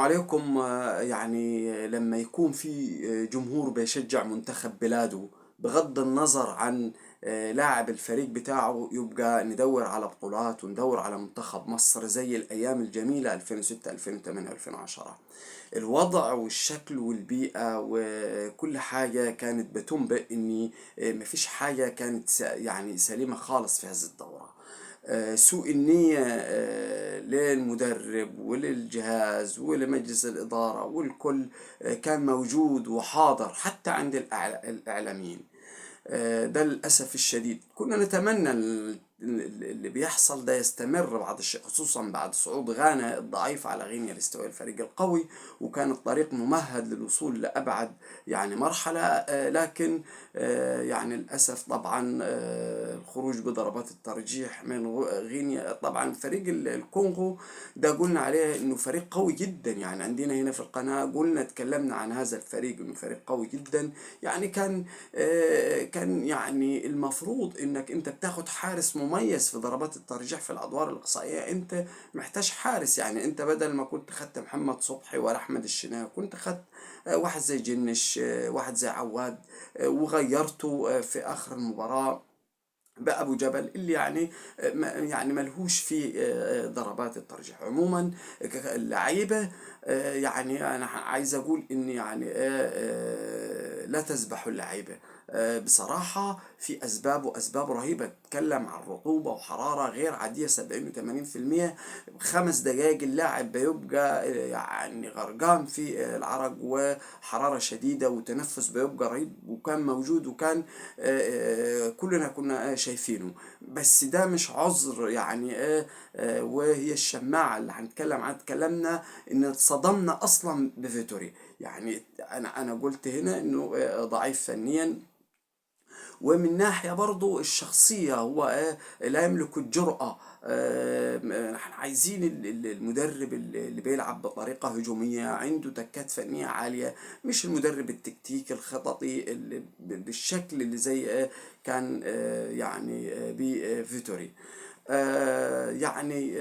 عليكم. يعني لما يكون في جمهور بيشجع منتخب بلاده بغض النظر عن لاعب الفريق بتاعه، يبقى ندور على بطولات وندور على منتخب مصر زي الأيام الجميلة 2006 2008 2010. الوضع والشكل والبيئة وكل حاجة كانت بتنبئ إن مفيش حاجة كانت يعني سليمة خالص في هذه الدورة. سوء النية للمدرب وللجهاز ولمجلس الإدارة والكل كان موجود وحاضر حتى عند الإعلاميين. ده للأسف الشديد كنا نتمنى اللي بيحصل ده يستمر بعض الشيء، خصوصا بعد صعود غانا الضعيف على غينيا لاستواء الفريق القوي، وكان الطريق ممهد للوصول لأبعد يعني مرحلة. لكن يعني للأسف طبعا الخروج بضربات الترجيح من غينيا. طبعا فريق الكونغو ده قلنا عليه انه فريق قوي جدا، يعني عندنا هنا في القناة قلنا اتكلمنا عن هذا الفريق انه فريق قوي جدا. يعني كان يعني المفروض انك انت بتاخد حارس مميز في ضربات الترجيح في الادوار الاقصائيه، انت محتاج حارس. يعني انت بدل ما كنت خدت محمد صبحي ولا احمد الشناوي كنت خدت واحد زي جنش، واحد زي عواد، وغيرته في اخر المباراه بأبو جبل اللي يعني يعني ملهوش في ضربات الترجيح عموما. اللعيبة يعني أنا عايز أقول إن يعني لا تسبحوا اللعيبة. بصراحة في أسباب وأسباب رهيبة، تتكلم عن رطوبة وحرارة غير عادية 70 و80%. 5 دقايق اللاعب بيبقى يعني غرقان في العرق وحرارة شديدة، وتنفس بيبقى رهيب، وكان موجود وكان كلنا كنا شايفينه. بس ده مش عذر يعني وهي الشماعة اللي هنتكلم عنها. اتكلمنا ان اتصدمنا اصلا بفيتوري. يعني انا قلت هنا انه ضعيف فنيا، ومن ناحية برضو الشخصية هو لا يملك الجرأة. احنا عايزين المدرب اللي بيلعب بطريقة هجومية عنده تكات فنية عالية، مش المدرب التكتيكي الخططي اللي بالشكل اللي زي كان يعني بفيتوري. يعني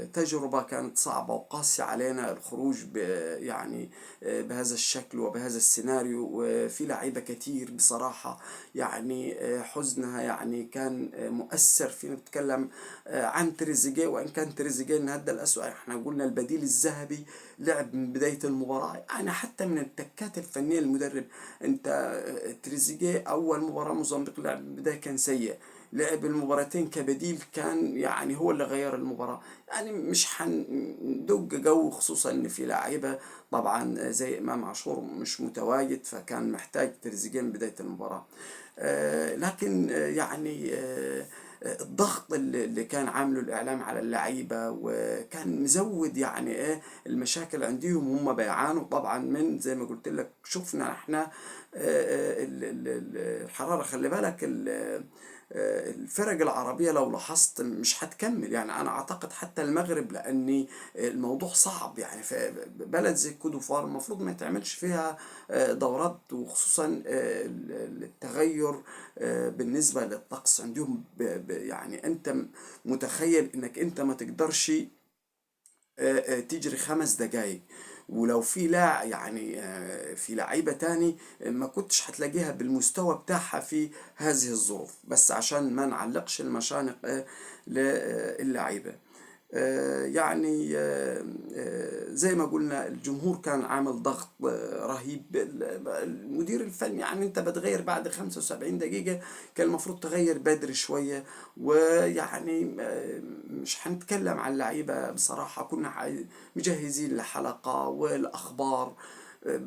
تجربة كانت صعبة وقاسية علينا الخروج يعني بهذا الشكل وبهذا السيناريو، وفي لعيبة كتير بصراحة يعني حزنها يعني كان مؤثر فينا. بتكلم عن تريزيجيه، وإن كان تريزيجيه النهارده الأسوأ، احنا قلنا البديل الذهبي لعب من بداية المباراة. يعني حتى من التكات الفنية للمدرب، انت تريزيجيه أول مباراة موزمبيق لعب من البداية كان سيء، لعب المباراتين كبديل كان يعني هو اللي غير المباراة. يعني مش هندق جو، خصوصا ان في لاعيبة طبعا زي امام عاشور مش متواجد، فكان محتاج تريزيجيه من بداية المباراة. لكن يعني الضغط اللي كان عامله الاعلام على اللعيبه وكان مزود يعني ايه المشاكل عندهم. هم بيعانوا طبعا من زي ما قلت لك، شفنا احنا الحراره. خلي بالك الفرق العربية لو لاحظت مش هتكمل. يعني أنا أعتقد حتى المغرب، لأن الموضوع صعب. يعني في بلد زي كودوفار المفروض ما يتعملش فيها دورات، وخصوصا التغير بالنسبة للطقس عندهم يعني أنت متخيل إنك أنت ما تقدرش تجري 5 دقايق. ولو في لا يعني في لعيبة تاني ما كنتش هتلاقيها بالمستوى بتاعها في هذه الظروف، بس عشان ما نعلقش المشانق للعيبة. يعني زي ما قلنا الجمهور كان عامل ضغط رهيب. المدير الفني يعني انت بتغير بعد 75 دقيقة، كان المفروض تغير بدري شوية. ويعني مش هنتكلم عن اللعيبة بصراحة، كنا مجهزين الحلقة والأخبار.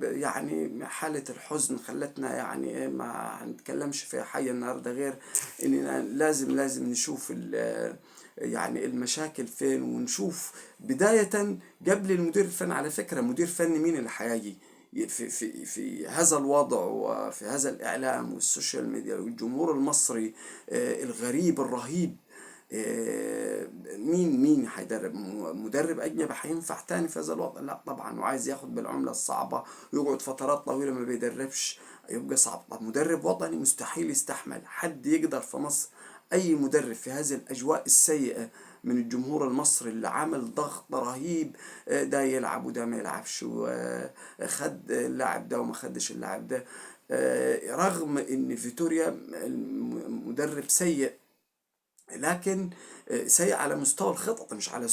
يعني حالة الحزن خلتنا يعني ما هنتكلمش في حاجة النهاردة غير إننا لازم نشوف يعني المشاكل فين، ونشوف بداية قبل المدير الفني. على فكرة مدير فني مين اللي هيجي في هذا الوضع وفي هذا الإعلام والسوشيال ميديا والجمهور المصري الغريب الرهيب؟ مين هيدرب؟ مدرب أجنبي هينفع تاني في هذا الوضع؟ لا طبعا. وعايز ياخد بالعملة الصعبة ويقعد فترات طويلة ما بيدربش، يبقى صعب. طب مدرب وطني مستحيل يستحمل. حد يقدر في مصر أي مدرب في هذه الأجواء السيئة من الجمهور المصري اللي عمل ضغط رهيب، ده يلعب وده ما يلعبش، وخد اللاعب ده وما خدش اللاعب ده. رغم ان فيتوريا مدرب سيء، لكن سيء على مستوى الخطط مش على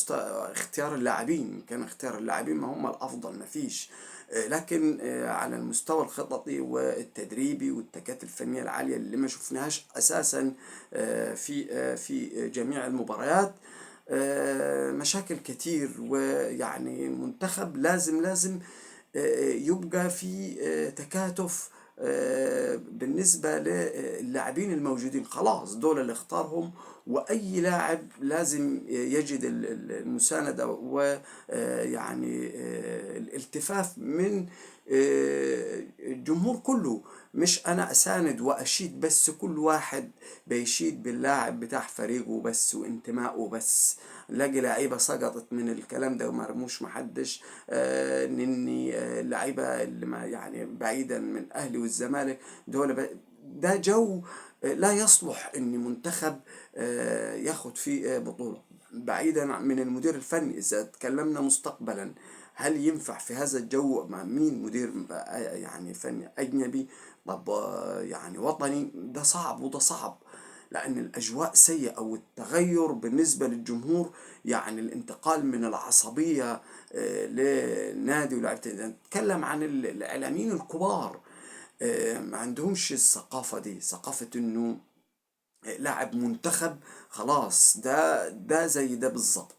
اختيار اللاعبين. كان اختيار اللاعبين ما هم الافضل ما فيش، لكن على المستوى الخططي والتدريبي والتكاتل الفنية العالية اللي ما شفناهاش اساسا في جميع المباريات. مشاكل كتير، ويعني المنتخب لازم يبقى في تكاتف بالنسبة للاعبين الموجودين. خلاص دول اللي اختارهم، وأي لاعب لازم يجد المساندة ويعني الالتفاف من الجمهور كله. مش أنا أساند وأشيد بس، كل واحد بيشيد باللاعب بتاع فريقه بس وانتمائه بس. نلاقي لعيبة سقطت من الكلام ده وما رموش محدش، اني اللعيبة اللي ما يعني بعيدا من اهلي والزمالك دول ده جو لا يصلح ان منتخب ياخد فيه بطولة. بعيدا من المدير الفني، اذا تكلمنا مستقبلا هل ينفع في هذا الجو مع مين مدير يعني فني اجنبي؟ طب يعني وطني، ده صعب وده صعب، لأن الأجواء سيئة والتغير بالنسبة للجمهور. يعني الانتقال من العصبية لنادي ولعبة. نتكلم عن الإعلاميين الكبار، ما عندهمش الثقافة دي، ثقافة إنه لاعب منتخب خلاص ده زي ده بالظبط.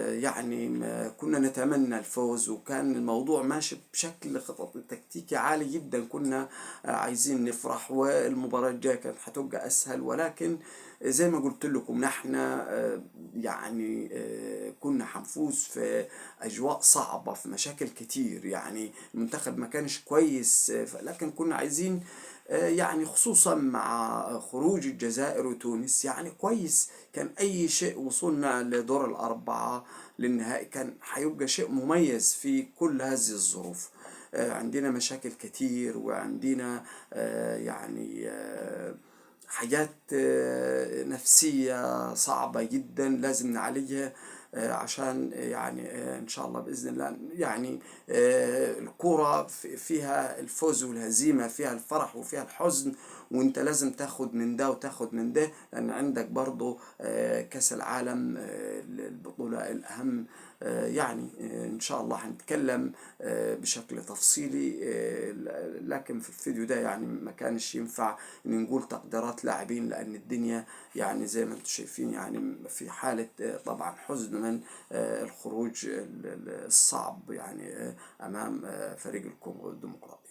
يعني كنا نتمنى الفوز، وكان الموضوع ماشي بشكل خطط تكتيكي عالي جدا. كنا عايزين نفرح، والمباراة الجاية كانت هتبقى أسهل، ولكن زي ما قلت لكم نحن يعني كنا حنفوز في أجواء صعبة، في مشاكل كتير. يعني المنتخب ما كانش كويس، لكن كنا عايزين يعني خصوصا مع خروج الجزائر وتونس يعني كويس. كان أي شيء وصلنا لدور الأربعة للنهائي كان هيبقى شيء مميز في كل هذه الظروف. عندنا مشاكل كتير، وعندنا يعني حاجات نفسية صعبة جدا لازم نعالجها، عشان يعني إن شاء الله بإذن الله. يعني الكرة فيها الفوز والهزيمة، فيها الفرح وفيها الحزن، وانت لازم تاخد من ده وتاخد من ده، لأن عندك برضو كأس العالم البطولة الأهم. يعني إن شاء الله هنتكلم بشكل تفصيلي، لكن في الفيديو ده يعني ما كانش ينفع إن نقول تقديرات لاعبين، لأن الدنيا يعني زي ما انتم شايفين يعني في حالة طبعا حزن من الخروج الصعب يعني أمام فريق الكونغو الديمقراطي.